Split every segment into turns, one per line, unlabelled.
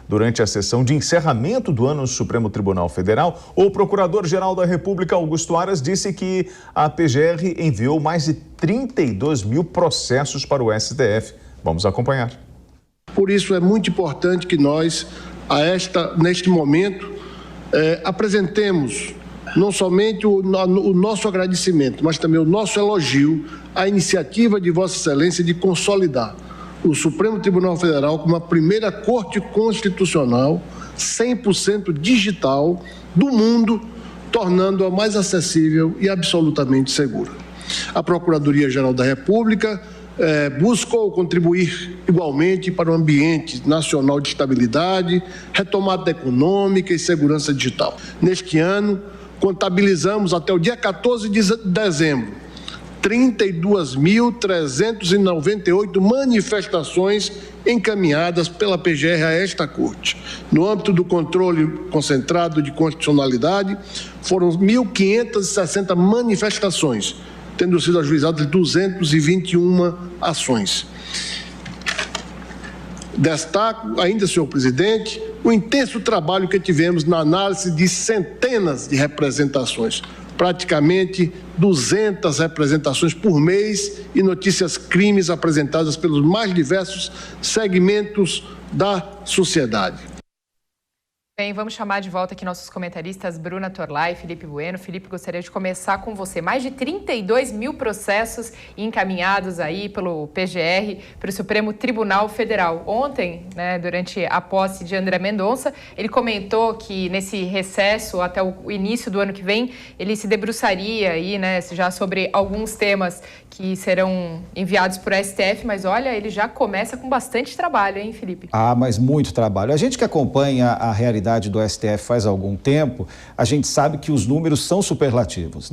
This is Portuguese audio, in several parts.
Durante a sessão de encerramento do ano no Supremo Tribunal Federal, o Procurador-Geral da República, Augusto Aras, disse que a PGR enviou mais de 32 mil processos para o STF. Vamos acompanhar.
Por isso é muito importante que nós, neste momento, apresentemos não somente o nosso agradecimento, mas também o nosso elogio à iniciativa de Vossa Excelência de consolidar o Supremo Tribunal Federal como a primeira Corte Constitucional 100% digital do mundo, tornando-a mais acessível e absolutamente segura. A Procuradoria-Geral da República buscou contribuir igualmente para um ambiente nacional de estabilidade, retomada econômica e segurança digital. Neste ano, contabilizamos até o dia 14 de dezembro 32.398 manifestações encaminhadas pela PGR a esta Corte. No âmbito do controle concentrado de constitucionalidade, foram 1.560 manifestações, tendo sido ajuizadas 221 ações. Destaco ainda, senhor presidente, o intenso trabalho que tivemos na análise de centenas de representações, praticamente 200 representações por mês e notícias crimes apresentadas pelos mais diversos segmentos da sociedade.
Bem, vamos chamar de volta aqui nossos comentaristas Bruna Torlai e Felipe Bueno. Felipe, gostaria de começar com você. Mais de 32 mil processos encaminhados aí pelo PGR para o Supremo Tribunal Federal. Ontem, durante a posse de André Mendonça, ele comentou que nesse recesso até o início do ano que vem, ele se debruçaria aí, já sobre alguns temas que serão enviados por STF, mas olha, ele já começa com bastante trabalho, hein, Felipe?
Mas muito trabalho. A gente que acompanha a realidade do STF faz algum tempo, a gente sabe que os números são superlativos,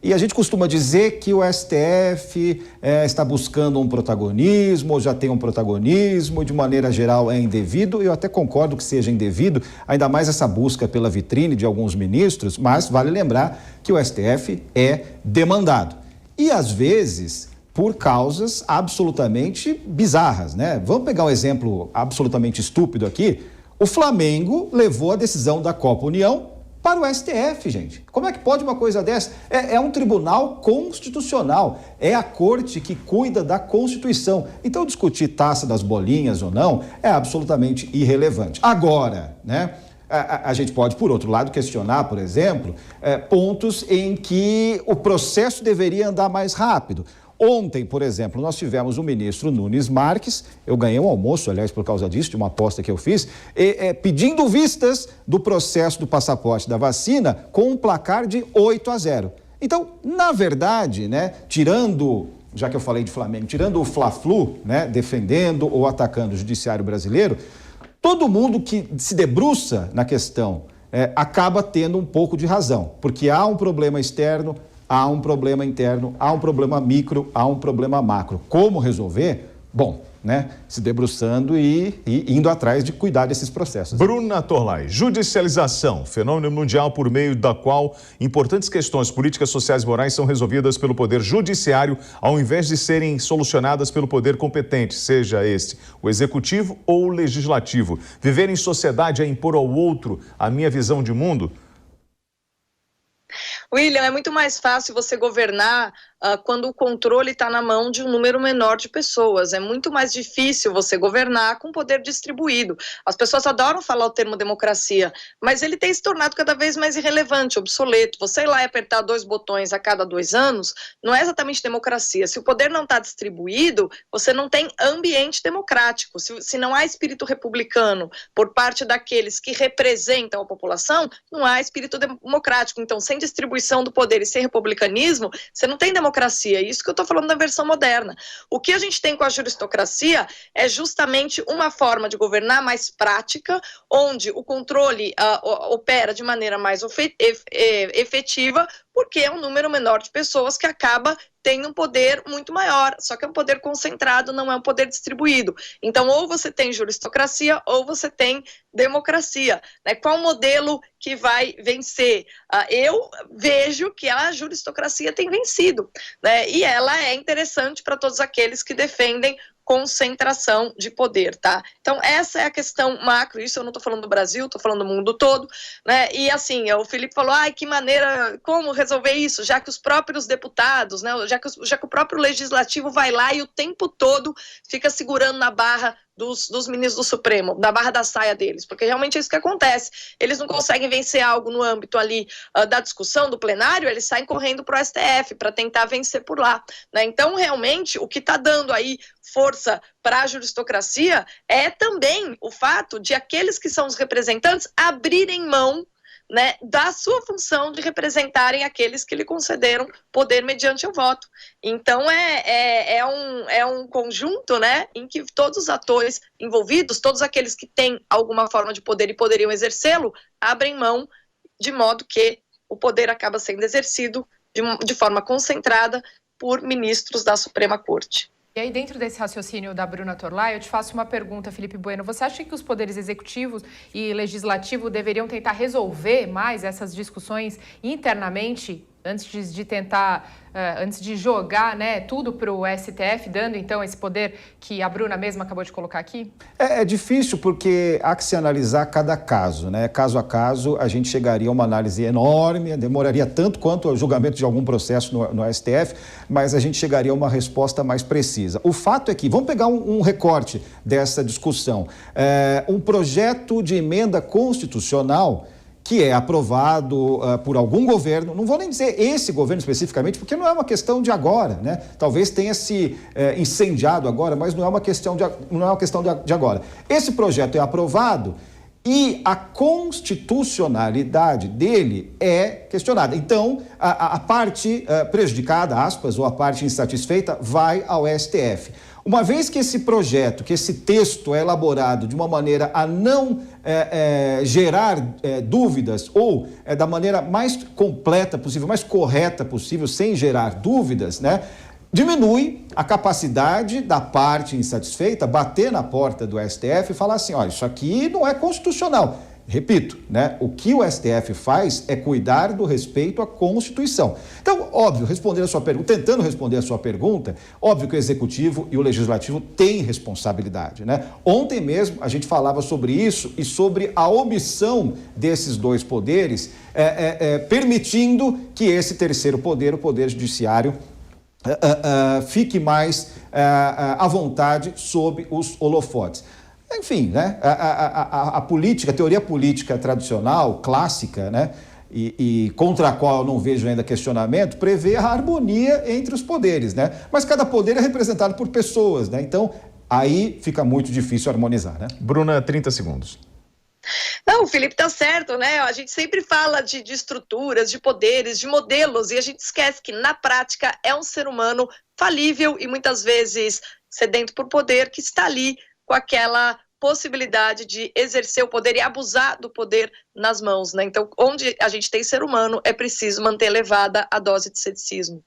E a gente costuma dizer que o STF está buscando um protagonismo, ou já tem um protagonismo, de maneira geral é indevido. Eu até concordo que seja indevido, ainda mais essa busca pela vitrine de alguns ministros, mas vale lembrar que o STF é demandado. E, às vezes, por causas absolutamente bizarras, Vamos pegar um exemplo absolutamente estúpido aqui. O Flamengo levou a decisão da Copa União para o STF, gente. Como é que pode uma coisa dessa? É um tribunal constitucional, é a corte que cuida da Constituição. Então, discutir taça das bolinhas ou não é absolutamente irrelevante. Agora, a gente pode, por outro lado, questionar, por exemplo, pontos em que o processo deveria andar mais rápido. Ontem, por exemplo, nós tivemos o ministro Nunes Marques, eu ganhei um almoço, aliás, por causa disso, de uma aposta que eu fiz, pedindo vistas do processo do passaporte da vacina com um placar de 8-0. Então, na verdade, tirando, já que eu falei de Flamengo, tirando o Fla-Flu, defendendo ou atacando o judiciário brasileiro, todo mundo que se debruça na questão acaba tendo um pouco de razão, porque há um problema externo, há um problema interno, há um problema micro, há um problema macro. Como resolver? Bom, se debruçando e indo atrás de cuidar desses processos.
Bruna Torlai, judicialização, fenômeno mundial por meio da qual importantes questões políticas, sociais e morais são resolvidas pelo poder judiciário ao invés de serem solucionadas pelo poder competente, seja este o executivo ou o legislativo. Viver em sociedade é impor ao outro a minha visão de mundo?
William, é muito mais fácil você governar quando o controle está na mão de um número menor de pessoas. É muito mais difícil você governar com poder distribuído. As pessoas adoram falar o termo democracia, mas ele tem se tornado cada vez mais irrelevante, obsoleto. Você ir lá e apertar 2 botões a cada 2 anos não é exatamente democracia. Se o poder não está distribuído, você não tem ambiente democrático. Se não há espírito republicano por parte daqueles que representam a população, não há espírito democrático. Então, sem distribuição do poder e sem republicanismo, você não tem democracia. Isso que eu estou falando da versão moderna. O que a gente tem com a juristocracia é justamente uma forma de governar mais prática, onde o controle opera de maneira mais efetiva, porque é um número menor de pessoas que acaba tendo um poder muito maior, só que é um poder concentrado, não é um poder distribuído. Então, ou você tem juristocracia, ou você tem democracia. Qual modelo que vai vencer? Eu vejo que a juristocracia tem vencido, e ela é interessante para todos aqueles que defendem concentração de poder, tá? Então, essa é a questão macro, isso eu não estou falando do Brasil, estou falando do mundo todo, né? E assim, o Felipe falou, que maneira, como resolver isso, já que os próprios deputados, né, já que o próprio legislativo vai lá e o tempo todo fica segurando na barra dos ministros do Supremo, da barra da saia deles, porque realmente é isso que acontece. Eles não conseguem vencer algo no âmbito ali da discussão, do plenário, eles saem correndo para o STF para tentar vencer por lá, né? Então, realmente, o que está dando aí força para a juristocracia é também o fato de aqueles que são os representantes abrirem mão, né, da sua função de representarem aqueles que lhe concederam poder mediante o voto. Então, é um conjunto, né, em que todos os atores envolvidos, todos aqueles que têm alguma forma de poder e poderiam exercê-lo, abrem mão, de modo que o poder acaba sendo exercido de forma concentrada por ministros da Suprema Corte.
E aí, dentro desse raciocínio da Bruna Torlai, eu te faço uma pergunta, Felipe Bueno. Você acha que os poderes executivo e legislativo deveriam tentar resolver mais essas discussões internamente antes de tentar, antes de jogar, né, tudo para o STF, dando então esse poder que a Bruna mesma acabou de colocar aqui?
É difícil porque há que se analisar cada caso, né? Caso a caso, a gente chegaria a uma análise enorme, demoraria tanto quanto o julgamento de algum processo no STF, mas a gente chegaria a uma resposta mais precisa. O fato é que, vamos pegar um recorte dessa discussão, um projeto de emenda constitucional que é aprovado por algum governo, não vou nem dizer esse governo especificamente, porque não é uma questão de agora, né? Talvez tenha se incendiado agora, mas não é uma questão de agora. Esse projeto é aprovado e a constitucionalidade dele é questionada. Então, a parte prejudicada, aspas, ou a parte insatisfeita, vai ao STF. Uma vez que esse projeto, que esse texto é elaborado de uma maneira a não gerar dúvidas ou da maneira mais completa possível, mais correta possível, sem gerar dúvidas, né? Diminui a capacidade da parte insatisfeita bater na porta do STF e falar assim, olha, isso aqui não é constitucional. Repito, né? O que o STF faz é cuidar do respeito à Constituição. Então, óbvio, tentando responder a sua pergunta, óbvio que o Executivo e o Legislativo têm responsabilidade, né? Ontem mesmo a gente falava sobre isso e sobre a omissão desses dois poderes, permitindo que esse terceiro poder, o Poder Judiciário, fique mais à vontade sob os holofotes. Enfim, né? A política, a teoria política tradicional, clássica, né? E contra a qual eu não vejo ainda questionamento, prevê a harmonia entre os poderes, né? Mas cada poder é representado por pessoas, né? Então, aí fica muito difícil harmonizar, né?
Bruna, 30 segundos.
Não, o Felipe está certo, né? A gente sempre fala de estruturas, de poderes, de modelos, e a gente esquece que, na prática, é um ser humano falível e muitas vezes sedento por poder que está ali com aquela possibilidade de exercer o poder e abusar do poder nas mãos, né? Então, onde a gente tem ser humano, é preciso manter elevada a dose de ceticismo.